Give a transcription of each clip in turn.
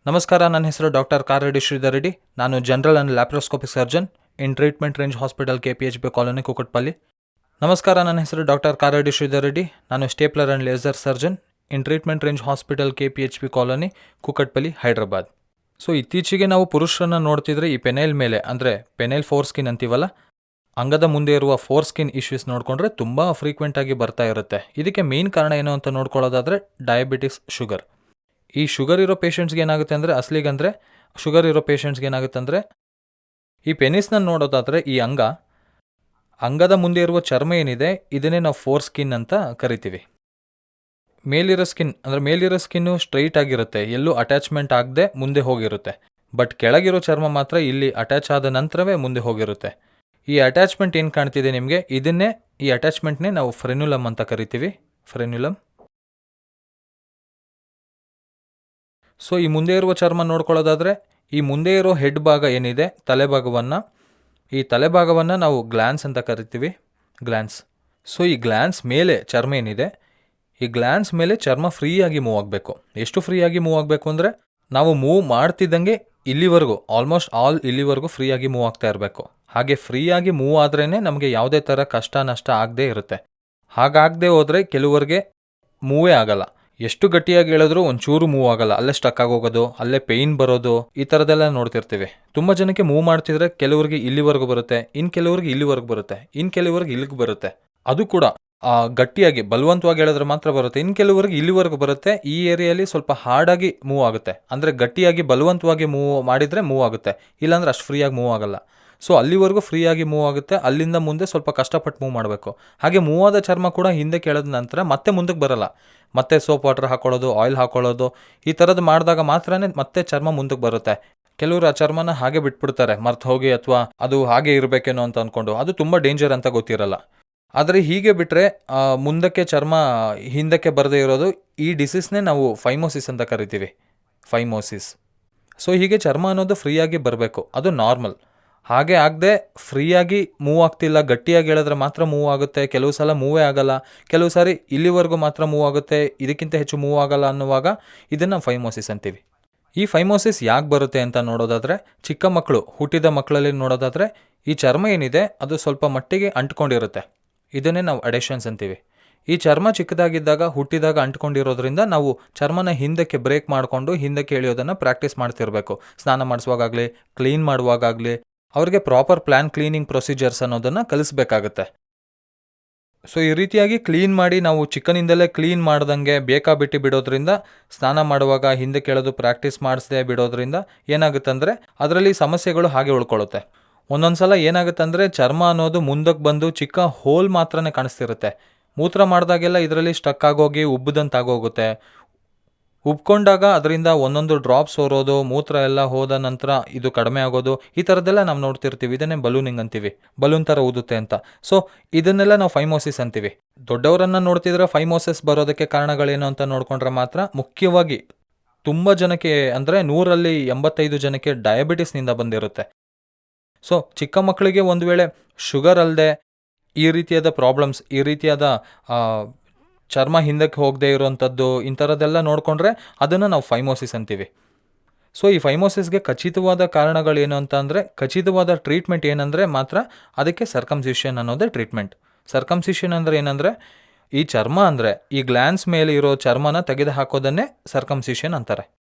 ನಮಸ್ಕಾರ, ನನ್ನ ಹೆಸರು ಡಾಕ್ಟರ್ ಕಾರೆಡ್ಡಿ ಶ್ರೀಧರ್ ರೆಡ್ಡಿ. ನಾನು general and laparoscopic surgeon in treatment range hospital KPHB colony, Kukatpally. ನಮಸ್ಕಾರ, ನನ್ನ ಹೆಸರು ಡಾಕ್ಟರ್ ಕಾರೆಡ್ಡಿ ಶ್ರೀಧರ್ ರೆಡ್ಡಿ. ನಾನು stapler and laser surgeon in treatment range hospital KPHB colony, Kukatpally, Hyderabad. So ಇತ್ತೀಚೆಗೆ ನಾವು ಪುರುಷರನ್ನು ನೋಡ್ತಿದ್ರೆ ಈ ಪೆನೈಲ್ ಮೇಲೆ, ಅಂದರೆ ಪೆನೈಲ್ ಫೋರ್ ಸ್ಕಿನ್ ಅಂತೀವಲ್ಲ, ಅಂಗದ ಮುಂದೆ ಇರುವ ಫೋರ್ ಸ್ಕಿನ್ ಇಶ್ಯೂಸ್ ನೋಡಿಕೊಂಡ್ರೆ ತುಂಬ ಫ್ರೀಕ್ವೆಂಟಾಗಿ ಬರ್ತಾ ಇರುತ್ತೆ. ಇದಕ್ಕೆ ಮೇನ್ ಕಾರಣ ಏನು ಅಂತ ನೋಡ್ಕೊಳ್ಳೋದಾದರೆ ಡಯಾಬಿಟಿಸ್, ಶುಗರ್. ಈ ಶುಗರ್ ಇರೋ ಪೇಷಂಟ್ಸ್ಗೆ ಏನಾಗುತ್ತೆ ಅಂದರೆ, ಅಸಲಿಗಂದರೆ ಶುಗರ್ ಇರೋ ಪೇಷಂಟ್ಸ್ಗೆ ಏನಾಗುತ್ತೆ ಅಂದರೆ, ಈ ಪೆನಿಸ್ನ ನೋಡೋದಾದರೆ ಈ ಅಂಗದ ಮುಂದೆ ಇರುವ ಚರ್ಮ ಏನಿದೆ ಇದನ್ನೇ ನಾವು ಫೋರ್ ಸ್ಕಿನ್ ಅಂತ ಕರಿತೀವಿ. ಮೇಲಿರೋ ಸ್ಕಿನ್ನು ಸ್ಟ್ರೈಟ್ ಆಗಿರುತ್ತೆ, ಎಲ್ಲೂ ಅಟ್ಯಾಚ್ಮೆಂಟ್ ಆಗದೆ ಮುಂದೆ ಹೋಗಿರುತ್ತೆ. ಬಟ್ ಕೆಳಗಿರೋ ಚರ್ಮ ಮಾತ್ರ ಇಲ್ಲಿ ಅಟ್ಯಾಚ್ ಆದ ನಂತರವೇ ಮುಂದೆ ಹೋಗಿರುತ್ತೆ. ಈ ಅಟ್ಯಾಚ್ಮೆಂಟ್ ಏನು ಕಾಣ್ತಿದೆ ನಿಮಗೆ, ಈ ಅಟ್ಯಾಚ್ಮೆಂಟ್ನೇ ನಾವು ಫ್ರೆನ್ಯುಲಮ್ ಅಂತ ಕರಿತೀವಿ. ಫ್ರೆನ್ಯುಲಮ್. ಸೊ ಈ ಮುಂದೆ ಇರುವ ಚರ್ಮ ನೋಡ್ಕೊಳ್ಳೋದಾದರೆ, ಈ ಮುಂದೆ ಇರೋ ಹೆಡ್ ಭಾಗ ಏನಿದೆ, ಈ ತಲೆಭಾಗವನ್ನು ನಾವು ಗ್ಲ್ಯಾನ್ಸ್ ಅಂತ ಕರಿತೀವಿ. ಗ್ಲ್ಯಾನ್ಸ್. ಸೊ ಈ ಗ್ಲ್ಯಾನ್ಸ್ ಮೇಲೆ ಚರ್ಮ ಏನಿದೆ, ಈ ಗ್ಲ್ಯಾನ್ಸ್ ಮೇಲೆ ಚರ್ಮ ಫ್ರೀಯಾಗಿ ಮೂವ್ ಆಗಬೇಕು. ಎಷ್ಟು ಫ್ರೀಯಾಗಿ ಮೂವ್ ಆಗಬೇಕು ಅಂದರೆ, ನಾವು ಮೂವ್ ಮಾಡ್ತಿದ್ದಂಗೆ ಇಲ್ಲಿವರೆಗೂ, ಆಲ್ಮೋಸ್ಟ್ ಆಲ್ ಇಲ್ಲಿವರೆಗೂ ಫ್ರೀಯಾಗಿ ಮೂವ್ ಆಗ್ತಾ ಇರಬೇಕು. ಹಾಗೆ ಫ್ರೀಯಾಗಿ ಮೂವ್ ಆದ್ರೇ ನಮಗೆ ಯಾವುದೇ ಥರ ಕಷ್ಟ ನಷ್ಟ ಆಗದೇ ಇರುತ್ತೆ. ಹಾಗಾಗದೆ ಹೋದರೆ ಕೆಲವರಿಗೆ ಮೂವೇ ಆಗಲ್ಲ. ಎಷ್ಟು ಗಟ್ಟಿಯಾಗಿ ಹೇಳಿದ್ರು ಒಂಚೂರು ಮೂವ್ ಆಗಲ್ಲ, ಅಲ್ಲೇ ಸ್ಟಕ್ ಆಗೋಗೋದು, ಅಲ್ಲೇ ಪೇಯ್ನ್ ಬರೋದು, ಈ ಥರದ್ದೆಲ್ಲ ನೋಡ್ತಿರ್ತೀವಿ. ತುಂಬ ಜನಕ್ಕೆ ಮೂವ್ ಮಾಡ್ತಿದ್ರೆ ಕೆಲವರಿಗೆ ಇಲ್ಲಿವರೆಗೂ ಬರುತ್ತೆ, ಇನ್ನು ಕೆಲವರಿಗೆ ಇಲ್ಲಿವರೆಗೂ ಬರುತ್ತೆ, ಇನ್ನು ಕೆಲವರಿಗೆ ಇಲ್ಲಿಗೆ ಬರುತ್ತೆ. ಅದು ಕೂಡ ಗಟ್ಟಿಯಾಗಿ ಬಲವಂತವಾಗಿ ಹೇಳಿದ್ರೆ ಮಾತ್ರ ಬರುತ್ತೆ. ಇನ್ನು ಕೆಲವರಿಗೆ ಇಲ್ಲಿವರೆಗೂ ಬರುತ್ತೆ. ಈ ಏರಿಯಲ್ಲಿ ಸ್ವಲ್ಪ ಹಾರ್ಡಾಗಿ ಮೂವ್ ಆಗುತ್ತೆ, ಅಂದರೆ ಗಟ್ಟಿಯಾಗಿ ಬಲವಂತವಾಗಿ ಮೂವ್ ಮಾಡಿದರೆ ಮೂವ್ ಆಗುತ್ತೆ, ಇಲ್ಲಾಂದ್ರೆ ಅಷ್ಟು ಫ್ರೀಯಾಗಿ ಮೂವ್ ಆಗಲ್ಲ. ಸೊ ಅಲ್ಲಿವರೆಗೂ ಫ್ರೀಯಾಗಿ ಮೂವ್ ಆಗುತ್ತೆ, ಅಲ್ಲಿಂದ ಮುಂದೆ ಸ್ವಲ್ಪ ಕಷ್ಟಪಟ್ಟು ಮೂವ್ ಮಾಡಬೇಕು. ಹಾಗೆ ಮೂವ್ ಆದ ಚರ್ಮ ಕೂಡ ಹಿಂದೆ ಕೆಳದ ನಂತರ ಮತ್ತೆ ಮುಂದಕ್ಕೆ ಬರಲ್ಲ. ಮತ್ತೆ ಸೋಪ್ ವಾಟರ್ ಹಾಕೊಳ್ಳೋದು, ಆಯಿಲ್ ಹಾಕೊಳ್ಳೋದು, ಈ ಥರದ್ದು ಮಾಡಿದಾಗ ಮಾತ್ರನೇ ಮತ್ತೆ ಚರ್ಮ ಮುಂದಕ್ಕೆ ಬರುತ್ತೆ. ಕೆಲವರು ಆ ಚರ್ಮನ ಹಾಗೆ ಬಿಟ್ಬಿಡ್ತಾರೆ, ಮರ್ತು ಹೋಗಿ, ಅಥವಾ ಅದು ಹಾಗೆ ಇರಬೇಕೇನೋ ಅಂತ ಅಂದ್ಕೊಂಡು. ಅದು ತುಂಬ ಡೇಂಜರ್ ಅಂತ ಗೊತ್ತಿರಲ್ಲ. ಆದರೆ ಹೀಗೆ ಬಿಟ್ಟರೆ ಮುಂದಕ್ಕೆ ಚರ್ಮ ಹಿಂದಕ್ಕೆ ಬರದೇ ಇರೋದು, ಈ ಡಿಸೀಸ್ನೇ ನಾವು ಫೈಮೋಸಿಸ್ ಅಂತ ಕರಿತೀವಿ. ಫೈಮೋಸಿಸ್. ಸೊ ಹೀಗೆ ಚರ್ಮ ಅನ್ನೋದು ಫ್ರೀಯಾಗಿ ಬರಬೇಕು, ಅದು ನಾರ್ಮಲ್. ಹಾಗೆ ಆಗದೆ ಫ್ರೀಯಾಗಿ ಮೂವ್ ಆಗ್ತಿಲ್ಲ, ಗಟ್ಟಿಯಾಗಿ ಹೇಳಿದ್ರೆ ಮಾತ್ರ ಮೂವ್ ಆಗುತ್ತೆ, ಕೆಲವು ಸಲ ಮೂವೇ ಆಗಲ್ಲ, ಕೆಲವು ಸಾರಿ ಇಲ್ಲಿವರೆಗೂ ಮಾತ್ರ ಮೂವ್ ಆಗುತ್ತೆ, ಇದಕ್ಕಿಂತ ಹೆಚ್ಚು ಮೂವ್ ಆಗಲ್ಲ ಅನ್ನುವಾಗ ಇದನ್ನು ಫೈಮೋಸಿಸ್ ಅಂತೀವಿ. ಈ ಫೈಮೋಸಿಸ್ ಯಾಕೆ ಬರುತ್ತೆ ಅಂತ ನೋಡೋದಾದರೆ, ಚಿಕ್ಕ ಮಕ್ಕಳು, ಹುಟ್ಟಿದ ಮಕ್ಕಳಲ್ಲಿ ನೋಡೋದಾದರೆ ಈ ಚರ್ಮ ಏನಿದೆ ಅದು ಸ್ವಲ್ಪ ಮಟ್ಟಿಗೆ ಅಂಟ್ಕೊಂಡಿರುತ್ತೆ. ಇದನ್ನೇ ನಾವು ಅಡೆಷನ್ಸ್ ಅಂತೀವಿ. ಈ ಚರ್ಮ ಚಿಕ್ಕದಾಗಿದ್ದಾಗ, ಹುಟ್ಟಿದಾಗ ಅಂಟ್ಕೊಂಡಿರೋದ್ರಿಂದ ನಾವು ಚರ್ಮನ ಹಿಂದಕ್ಕೆ ಬ್ರೇಕ್ ಮಾಡಿಕೊಂಡು ಹಿಂದಕ್ಕೆ ಎಳೆಯೋದನ್ನು ಪ್ರಾಕ್ಟೀಸ್ ಮಾಡ್ತಿರ್ಬೇಕು. ಸ್ನಾನ ಮಾಡಿಸುವಾಗಲಿ, ಕ್ಲೀನ್ ಮಾಡುವಾಗಲಿ ಅವ್ರಿಗೆ ಪ್ರಾಪರ್ ಪ್ಲ್ಯಾನ್ ಕ್ಲೀನಿಂಗ್ ಪ್ರೊಸೀಜರ್ಸ್ ಅನ್ನೋದನ್ನು ಕಲಿಸ್ಬೇಕಾಗತ್ತೆ. ಸೊ ಈ ರೀತಿಯಾಗಿ ಕ್ಲೀನ್ ಮಾಡಿ, ನಾವು ಚಿಕ್ಕನಿಂದಲೇ ಕ್ಲೀನ್ ಮಾಡ್ದಂಗೆ ಬೇಕಾಬಿಟ್ಟು ಬಿಡೋದ್ರಿಂದ, ಸ್ನಾನ ಮಾಡುವಾಗ ಹಿಂದೆ ಕೆಳದು ಪ್ರಾಕ್ಟೀಸ್ ಮಾಡಿಸದೆ ಬಿಡೋದ್ರಿಂದ ಏನಾಗುತ್ತಂದರೆ ಅದರಲ್ಲಿ ಸಮಸ್ಯೆಗಳು ಹಾಗೆ ಉಳ್ಕೊಳ್ಳುತ್ತೆ. ಒಂದೊಂದು ಸಲ ಏನಾಗುತ್ತಂದರೆ ಚರ್ಮ ಅನ್ನೋದು ಮುಂದಕ್ಕೆ ಬಂದು ಚಿಕ್ಕ ಹೋಲ್ ಮಾತ್ರನೇ ಕಾಣಿಸ್ತಿರುತ್ತೆ. ಮೂತ್ರ ಮಾಡಿದಾಗೆಲ್ಲ ಇದರಲ್ಲಿ ಸ್ಟಕ್ ಆಗೋಗಿ ಉಬ್ಬದಂತಾಗೋಗುತ್ತೆ. ಉಬ್ಕೊಂಡಾಗ ಅದರಿಂದ ಒಂದೊಂದು ಡ್ರಾಪ್ಸ್ ಹೋರೋದು, ಮೂತ್ರ ಎಲ್ಲ ಹೋದ ನಂತರ ಇದು ಕಡಿಮೆ ಆಗೋದು, ಈ ಥರದ್ದೆಲ್ಲ ನಾವು ನೋಡ್ತಿರ್ತೀವಿ. ಇದನ್ನೇ ಬಲೂನಿಂಗ್ ಅಂತೀವಿ, ಬಲೂನ್ ಥರ ಊದುತ್ತೆ ಅಂತ. ಸೊ ಇದನ್ನೆಲ್ಲ ನಾವು ಫೈಮೋಸಿಸ್ ಅಂತೀವಿ. ದೊಡ್ಡವರನ್ನು ನೋಡ್ತಿದ್ರೆ ಫೈಮೋಸಿಸ್ ಬರೋದಕ್ಕೆ ಕಾರಣಗಳೇನು ಅಂತ ನೋಡಿಕೊಂಡ್ರೆ ಮಾತ್ರ, ಮುಖ್ಯವಾಗಿ ತುಂಬ ಜನಕ್ಕೆ, ಅಂದರೆ 100ರಲ್ಲಿ 85 ಜನಕ್ಕೆ ಡಯಾಬಿಟಿಸ್ನಿಂದ ಬಂದಿರುತ್ತೆ. ಸೊ ಚಿಕ್ಕ ಮಕ್ಕಳಿಗೆ ಒಂದು ವೇಳೆ ಶುಗರ್ ಅಲ್ಲದೆ ಈ ರೀತಿಯಾದ ಪ್ರಾಬ್ಲಮ್ಸ್, ಈ ರೀತಿಯಾದ ಚರ್ಮ ಹಿಂದಕ್ಕೆ ಹೋಗದೆ ಇರೋವಂಥದ್ದು, ಇಂಥರದ್ದೆಲ್ಲ ನೋಡಿಕೊಂಡ್ರೆ ಅದನ್ನು ನಾವು ಫೈಮೋಸಿಸ್ ಅಂತೀವಿ. ಸೊ ಈ ಫೈಮೋಸಿಸ್ಗೆ ಖಚಿತವಾದ ಕಾರಣಗಳೇನು ಅಂತ ಅಂದರೆ, ಖಚಿತವಾದ ಟ್ರೀಟ್ಮೆಂಟ್ ಏನಂದರೆ ಮಾತ್ರ ಅದಕ್ಕೆ ಸರ್ಕಮ್ಸಿಷನ್ ಅನ್ನೋದೇ ಟ್ರೀಟ್ಮೆಂಟ್. ಸರ್ಕಮ್ಸಿಷನ್ ಅಂದರೆ ಏನಂದರೆ, ಈ ಚರ್ಮ ಅಂದರೆ ಈ ಗ್ಲ್ಯಾನ್ಸ್ ಮೇಲೆ ಇರೋ ಚರ್ಮನ ತೆಗೆದು ಹಾಕೋದನ್ನೇ ಸರ್ಕಮ್ಸಿಷನ್ ಅಂತಾರೆ.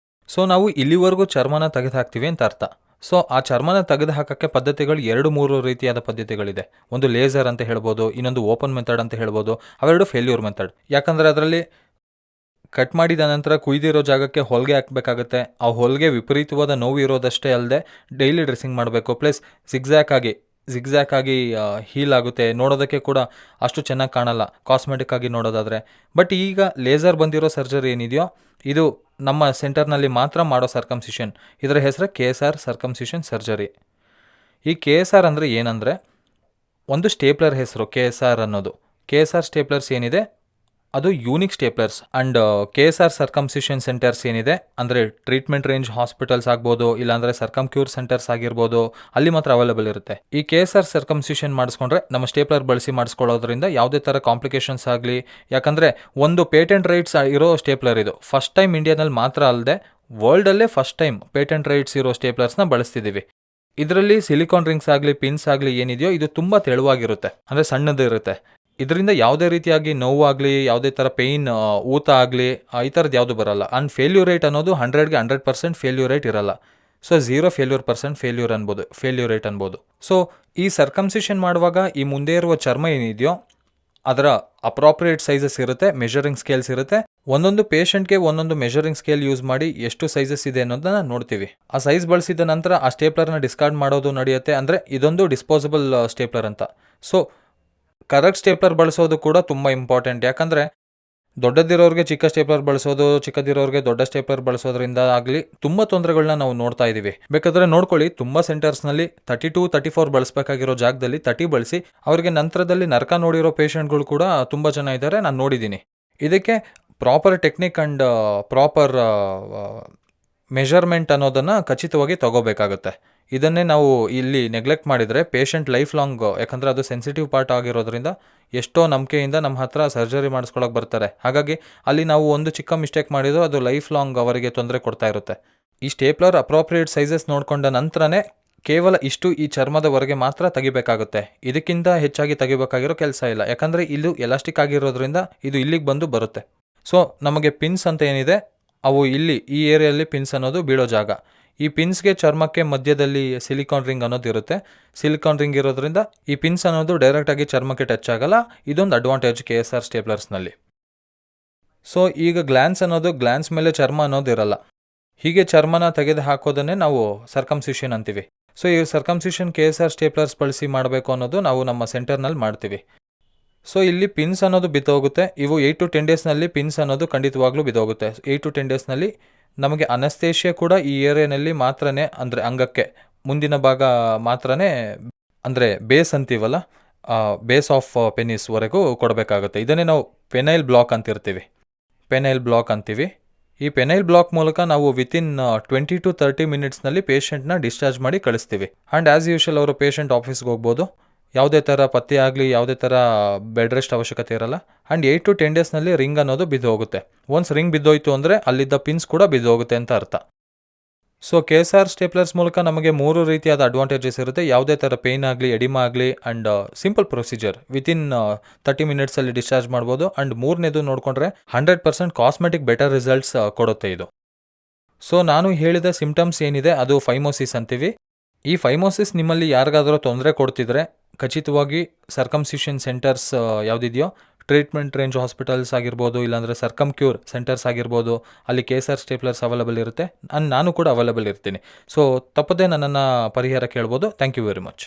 ಸೊ ನಾವು ಇಲ್ಲಿವರೆಗೂ ಚರ್ಮನ ತೆಗೆದು ಹಾಕ್ತೀವಿ ಅಂತ ಅರ್ಥ. ಸೊ ಆ ಚರ್ಮನ ತೆಗೆದು ಹಾಕೋಕ್ಕೆ ಪದ್ಧತಿಗಳು 2-3 ರೀತಿಯಾದ ಪದ್ಧತಿಗಳಿದೆ. ಒಂದು ಲೇಸರ್ ಅಂತ ಹೇಳ್ಬೋದು, ಇನ್ನೊಂದು ಓಪನ್ ಮೆಥಡ್ ಅಂತ ಹೇಳ್ಬೋದು. ಅವೆರಡು ಫೇಲ್ಯೂರ್ ಮೆಥಡ್. ಯಾಕಂದರೆ ಅದರಲ್ಲಿ ಕಟ್ ಮಾಡಿದ ನಂತರ ಕುಯ್ದಿರೋ ಜಾಗಕ್ಕೆ ಹೊಲಿಗೆ ಹಾಕಬೇಕಾಗುತ್ತೆ. ಆ ಹೊಲಿಗೆ ವಿಪರೀತವಾದ ನೋವು ಇರೋದಷ್ಟೇ ಅಲ್ಲದೆ ಡೈಲಿ ಡ್ರೆಸ್ಸಿಂಗ್ ಮಾಡಬೇಕು. ಪ್ಲಸ್ ಜಿಗ್ಜ್ಯಾಕ್ ಆಗಿ ಹೀಲ್ ಆಗುತ್ತೆ, ನೋಡೋದಕ್ಕೆ ಕೂಡ ಅಷ್ಟು ಚೆನ್ನಾಗಿ ಕಾಣಲ್ಲ ಕಾಸ್ಮೆಟಿಕ್ ಆಗಿ ನೋಡೋದಾದರೆ. ಬಟ್ ಈಗ ಲೇಸರ್ ಬಂದಿರೋ ಸರ್ಜರಿ ಏನಿದೆಯೋ, ಇದು ನಮ್ಮ ಸೆಂಟರ್ನಲ್ಲಿ ಮಾತ್ರ ಮಾಡೋ ಸರ್ಕಮ್ಸಿಷನ್. ಇದರ ಹೆಸರು KSR ಸರ್ಕಮ್ಸಿಷನ್ ಸರ್ಜರಿ. ಈ KSR ಅಂದರೆ ಏನಂದರೆ, ಒಂದು ಸ್ಟೇಪ್ಲರ್ ಹೆಸರು KSR ಅನ್ನೋದು. KSR ಸ್ಟೇಪ್ಲರ್ಸ್ ಏನಿದೆ ಅದು unique staplers. And KSR circumcision centres ಏನಿದೆ, ಅಂದರೆ ಟ್ರೀಟ್ಮೆಂಟ್ ರೇಂಜ್ ಹಾಸ್ಪಿಟಲ್ಸ್ ಆಗ್ಬೋದು, ಇಲ್ಲಾಂದರೆ ಸರ್ಕಮ್ಕ್ಯೂರ್ ಸೆಂಟರ್ಸ್ ಆಗಿರ್ಬೋದು, ಅಲ್ಲಿ ಮಾತ್ರ ಅವೈಲೇಬಲ್ ಇರುತ್ತೆ. ಈ KSR ಸರ್ಕಮ್ಸಿಷನ್ ಮಾಡಿಸ್ಕೊಂಡ್ರೆ ನಮ್ಮ ಸ್ಟೇಪ್ಲರ್ ಬಳಸಿ ಮಾಡಿಸ್ಕೊಳ್ಳೋದ್ರಿಂದ ಯಾವುದೇ ಥರ ಕಾಂಪ್ಲಿಕೇಶನ್ಸ್ ಆಗಲಿ, ಯಾಕಂದರೆ ಒಂದು ಪೇಟೆಂಟ್ ರೈಟ್ಸ್ ಇರೋ ಸ್ಟೇಪ್ಲರ್ ಇದು. ಫಸ್ಟ್ ಟೈಮ್ ಇಂಡಿಯಾದಲ್ಲಿ ಮಾತ್ರ ಅಲ್ಲದೆ ವರ್ಲ್ಡಲ್ಲೇ ಫಸ್ಟ್ ಟೈಮ್ ಪೇಟೆಂಟ್ ರೈಟ್ಸ್ ಇರೋ ಸ್ಟೇಪ್ಲರ್ಸ್ನ ಬಳಸ್ತಿದ್ದೀವಿ. ಇದರಲ್ಲಿ ಸಿಲಿಕಾನ್ ರಿಂಗ್ಸ್ ಆಗಲಿ ಪಿನ್ಸ್ ಆಗಲಿ ಏನಿದೆಯೋ ಇದು ತುಂಬ ತೆಳುವಾಗಿರುತ್ತೆ, ಅಂದರೆ ಸಣ್ಣದಿರುತ್ತೆ. ಇದರಿಂದ ಯಾವುದೇ ರೀತಿಯಾಗಿ ನೋವಾಗಲಿ ಯಾವುದೇ ಥರ ಪೇಯ್ನ್ ಊತ ಆಗಲಿ ಈ ಥರದ್ದು ಯಾವುದು ಬರಲ್ಲ. ಆ್ಯಂಡ್ ಫೇಲ್ಯೂರ್ ರೇಟ್ ಅನ್ನೋದು 100ಗೆ 100% ಫೇಲ್ಯೂರ್ ರೇಟ್ ಇರಲ್ಲ. ಸೊ 0 ಫೇಲ್ಯೂರ್ ರೇಟ್ ಅನ್ಬೋದು. ಸೊ ಈ ಸರ್ಕಮ್ಸಿಷನ್ ಮಾಡುವಾಗ ಈ ಮುಂದೆ ಇರುವ ಚರ್ಮ ಏನಿದೆಯೋ ಅದರ ಅಪ್ರಾಪ್ರಿಯೇಟ್ ಸೈಜಸ್ ಇರುತ್ತೆ, ಮೆಷರಿಂಗ್ ಸ್ಕೇಲ್ಸ್ ಇರುತ್ತೆ. ಒಂದೊಂದು ಪೇಷಂಟ್ಗೆ ಒಂದೊಂದು ಮೆಷರಿಂಗ್ ಸ್ಕೇಲ್ ಯೂಸ್ ಮಾಡಿ ಎಷ್ಟು ಸೈಜಸ್ ಇದೆ ಅನ್ನೋದನ್ನ ನೋಡ್ತೀವಿ. ಆ ಸೈಜ್ ಬಳಸಿದ ನಂತರ ಆ ಸ್ಟೇಪ್ಲರ್ನ ಡಿಸ್ಕಾರ್ಡ್ ಮಾಡೋದು ನಡೆಯುತ್ತೆ. ಅಂದರೆ ಇದೊಂದು ಡಿಸ್ಪೋಸಬಲ್ ಸ್ಟೇಪ್ಲರ್ ಅಂತ. ಸೊ ಕರೆಕ್ಟ್ ಸ್ಟೇಪ್ಲರ್ ಬಳಸೋದು ಕೂಡ ತುಂಬ ಇಂಪಾರ್ಟೆಂಟ್. ಯಾಕಂದರೆ ದೊಡ್ಡದಿರೋರಿಗೆ ಚಿಕ್ಕ ಸ್ಟೇಪ್ಲರ್ ಬಳಸೋದು, ಚಿಕ್ಕದಿರೋರಿಗೆ ದೊಡ್ಡ ಸ್ಟೇಪ್ಲರ್ ಬಳಸೋದ್ರಿಂದ ಆಗಲಿ ತುಂಬ ತೊಂದರೆಗಳನ್ನ ನಾವು ನೋಡ್ತಾ ಇದ್ದೀವಿ. ಬೇಕಾದರೆ ನೋಡ್ಕೊಳ್ಳಿ, ತುಂಬ ಸೆಂಟರ್ಸ್ನಲ್ಲಿ 32, 34 ಬಳಸಬೇಕಾಗಿರೋ ಜಾಗದಲ್ಲಿ 30 ಬಳಸಿ ಅವರಿಗೆ ನಂತರದಲ್ಲಿ ನರಕ ನೋಡಿರೋ ಪೇಷಂಟ್ಗಳು ಕೂಡ ತುಂಬ ಜನ ಇದ್ದಾರೆ, ನಾನು ನೋಡಿದ್ದೀನಿ. ಇದಕ್ಕೆ proper technique and proper measurement ಅನ್ನೋದನ್ನು ಖಚಿತವಾಗಿ ತಗೋಬೇಕಾಗುತ್ತೆ. ಇದನ್ನೇ ನಾವು ಇಲ್ಲಿ ನೆಗ್ಲೆಕ್ಟ್ ಮಾಡಿದರೆ ಪೇಷಂಟ್ ಲೈಫ್ ಲಾಂಗ್, ಯಾಕಂದರೆ ಅದು ಸೆನ್ಸಿಟಿವ್ ಪಾರ್ಟ್ ಆಗಿರೋದ್ರಿಂದ ಎಷ್ಟೋ ನಂಬಿಕೆಯಿಂದ ನಮ್ಮ ಹತ್ರ ಸರ್ಜರಿ ಮಾಡಿಸ್ಕೊಳಕ್ಕೆ ಬರ್ತಾರೆ. ಹಾಗಾಗಿ ಅಲ್ಲಿ ನಾವು ಒಂದು ಚಿಕ್ಕ ಮಿಸ್ಟೇಕ್ ಮಾಡಿದ್ರು ಅದು ಲೈಫ್ ಲಾಂಗ್ ಅವರಿಗೆ ತೊಂದರೆ ಕೊಡ್ತಾ ಇರುತ್ತೆ. ಈ ಸ್ಟೇಪ್ಲರ್ ಅಪ್ರಾಪ್ರಿಯೇಟ್ ಸೈಜಸ್ ನೋಡಿಕೊಂಡ ನಂತರನೇ ಕೇವಲ ಇಷ್ಟು ಈ ಚರ್ಮದವರೆಗೆ ಮಾತ್ರ ತೆಗಿಬೇಕಾಗುತ್ತೆ. ಇದಕ್ಕಿಂತ ಹೆಚ್ಚಾಗಿ ತೆಗಿಬೇಕಾಗಿರೋ ಕೆಲಸ ಇಲ್ಲ. ಯಾಕಂದರೆ ಇದು ಎಲಾಸ್ಟಿಕ್ ಆಗಿರೋದ್ರಿಂದ ಇದು ಇಲ್ಲಿಗೆ ಬಂದು ಬರುತ್ತೆ. ಸೊ ನಮಗೆ ಪಿನ್ಸ್ ಅಂತ ಏನಿದೆ ಅವು ಇಲ್ಲಿ ಈ ಏರಿಯಲ್ಲಿ ಪಿನ್ಸ್ ಅನ್ನೋದು ಬೀಳೋ ಜಾಗ. ಈ ಪಿನ್ಸ್ಗೆ ಚರ್ಮಕ್ಕೆ ಮಧ್ಯದಲ್ಲಿ ಸಿಲಿಕಾನ್ ರಿಂಗ್ ಅನ್ನೋದು ಇರುತ್ತೆ. ಸಿಲಿಕಾನ್ ರಿಂಗ್ ಇರೋದ್ರಿಂದ ಈ ಪಿನ್ಸ್ ಅನ್ನೋದು ಡೈರೆಕ್ಟಾಗಿ ಚರ್ಮಕ್ಕೆ ಟಚ್ ಆಗಲ್ಲ. ಇದೊಂದು ಅಡ್ವಾಂಟೇಜ್ KSR ಸ್ಟೇಪ್ಲರ್ಸ್ನಲ್ಲಿ. ಸೊ ಈಗ ಗ್ಲ್ಯಾನ್ಸ್ ಮೇಲೆ ಚರ್ಮ ಅನ್ನೋದು ಇರಲ್ಲ. ಹೀಗೆ ಚರ್ಮನ ತೆಗೆದು ಹಾಕೋದನ್ನೇ ನಾವು ಸರ್ಕಮ್ಸಿಷನ್ ಅಂತೀವಿ. ಸೊ ಈ ಸರ್ಕಮ್ಸಿಷನ್ KSR ಸ್ಟೇಪ್ಲರ್ಸ್ ಬಳಸಿ ಮಾಡಬೇಕು ಅನ್ನೋದು ನಾವು ನಮ್ಮ ಸೆಂಟರ್ನಲ್ಲಿ ಮಾಡ್ತೀವಿ. ಸೊ ಇಲ್ಲಿ ಪಿನ್ಸ್ ಅನ್ನೋದು ಬಿದ್ದೋಗುತ್ತೆ. ಇವು 8 to 10 ಡೇಸ್ನಲ್ಲಿ ಪಿನ್ಸ್ ಅನ್ನೋದು ಖಂಡಿತವಾಗ್ಲೂ ಬಿದ್ದೋಗುತ್ತೆ. 8 to 10 ಡೇಸ್ನಲ್ಲಿ ನಮಗೆ ಅನಸ್ತೇಷಿಯಾ ಕೂಡ ಈ ಏರಿಯಾನಲ್ಲಿ ಮಾತ್ರನೇ, ಅಂದರೆ ಅಂಗಕ್ಕೆ ಮುಂದಿನ ಭಾಗ ಮಾತ್ರನೇ, ಅಂದರೆ ಬೇಸ್ ಅಂತೀವಲ್ಲ, ಬೇಸ್ ಆಫ್ ಪೆನಿಸ್ವರೆಗೂ ಕೊಡಬೇಕಾಗುತ್ತೆ. ಇದನ್ನೇ ನಾವು ಪೆನೈಲ್ ಬ್ಲಾಕ್ ಅಂತೀವಿ. ಈ ಪೆನೈಲ್ ಬ್ಲಾಕ್ ಮೂಲಕ ನಾವು ವಿತಿನ್ 20 to 30 ಮಿನಿಟ್ಸ್ನಲ್ಲಿ ಪೇಷಂಟ್ನ ಡಿಸ್ಚಾರ್ಜ್ ಮಾಡಿ ಕಳಿಸ್ತೀವಿ. ಆ್ಯಂಡ್ ಆ್ಯಸ್ ಯೂಶುವಲ್ ಅವರು ಪೇಷಂಟ್ ಆಫೀಸ್ಗೆ ಹೋಗ್ಬೋದು. ಯಾವುದೇ ಥರ ಪತ್ತೆ ಆಗಲಿ, ಯಾವುದೇ ಥರ ಬೆಡ್ ರೆಸ್ಟ್ ಅವಶ್ಯಕತೆ ಇರಲ್ಲ. ಆ್ಯಂಡ್ 8 to 10 ಡೇಸ್ನಲ್ಲಿ ರಿಂಗ್ ಅನ್ನೋದು ಬಿದ್ದು ಹೋಗುತ್ತೆ. ಒನ್ಸ್ ರಿಂಗ್ ಬಿದ್ದೋಯ್ತು ಅಂದರೆ ಅಲ್ಲಿದ್ದ ಪಿನ್ಸ್ ಕೂಡ ಬಿದ್ದು ಹೋಗುತ್ತೆ ಅಂತ ಅರ್ಥ. ಸೊ KSR ಸ್ಟೇಪ್ಲರ್ಸ್ ಮೂಲಕ ನಮಗೆ 3 ರೀತಿಯಾದ ಅಡ್ವಾಂಟೇಜಸ್ ಇರುತ್ತೆ. ಯಾವುದೇ ಥರ ಪೇಯ್ನ್ ಆಗಲಿ, ಎಡಿಮಾ ಆಗಲಿ, ಆ್ಯಂಡ್ ಸಿಂಪಲ್ ಪ್ರೊಸೀಜರ್ ವಿತಿನ್ 30 ಮಿನಿಟ್ಸಲ್ಲಿ ಡಿಸ್ಚಾರ್ಜ್ ಮಾಡ್ಬೋದು. ಆ್ಯಂಡ್ 3ನೇದು ನೋಡಿಕೊಂಡ್ರೆ 100% ಕಾಸ್ಮೆಟಿಕ್ ಬೆಟರ್ ರಿಸಲ್ಟ್ಸ್ ಕೊಡುತ್ತೆ ಇದು. ಸೊ ನಾನು ಹೇಳಿದ ಸಿಮ್ಟಮ್ಸ್ ಏನಿದೆ ಅದು ಫೈಮೋಸಿಸ್ ಅಂತೀವಿ. ಈ ಫೈಮೋಸಿಸ್ ನಿಮ್ಮಲ್ಲಿ ಯಾರಿಗಾದರೂ ತೊಂದರೆ ಕೊಡ್ತಿದ್ರೆ ಖಚಿತವಾಗಿ ಸರ್ಕಮ್ಸಿಷನ್ ಸೆಂಟರ್ಸ್ ಯಾವುದಿದೆಯೋ, ಟ್ರೀಟ್ಮೆಂಟ್ ರೇಂಜ್ ಹಾಸ್ಪಿಟಲ್ಸ್ ಆಗಿರ್ಬೋದು, ಇಲ್ಲಾಂದರೆ ಸರ್ಕಮ್ಕ್ಯೂರ್ ಸೆಂಟರ್ಸ್ ಆಗಿರ್ಬೋದು, ಅಲ್ಲಿ KSR ಸ್ಟೇಪ್ಲರ್ಸ್ ಅವೈಲಬಲ್ ಇರುತ್ತೆ. ನಾನು ಕೂಡ ಅವೈಲಬಲ್ ಇರ್ತೀನಿ. ಸೊ ತಪ್ಪದೇ ನನ್ನನ್ನು ಪರಿಹಾರ ಕೇಳ್ಬೋದು. Thank you very much.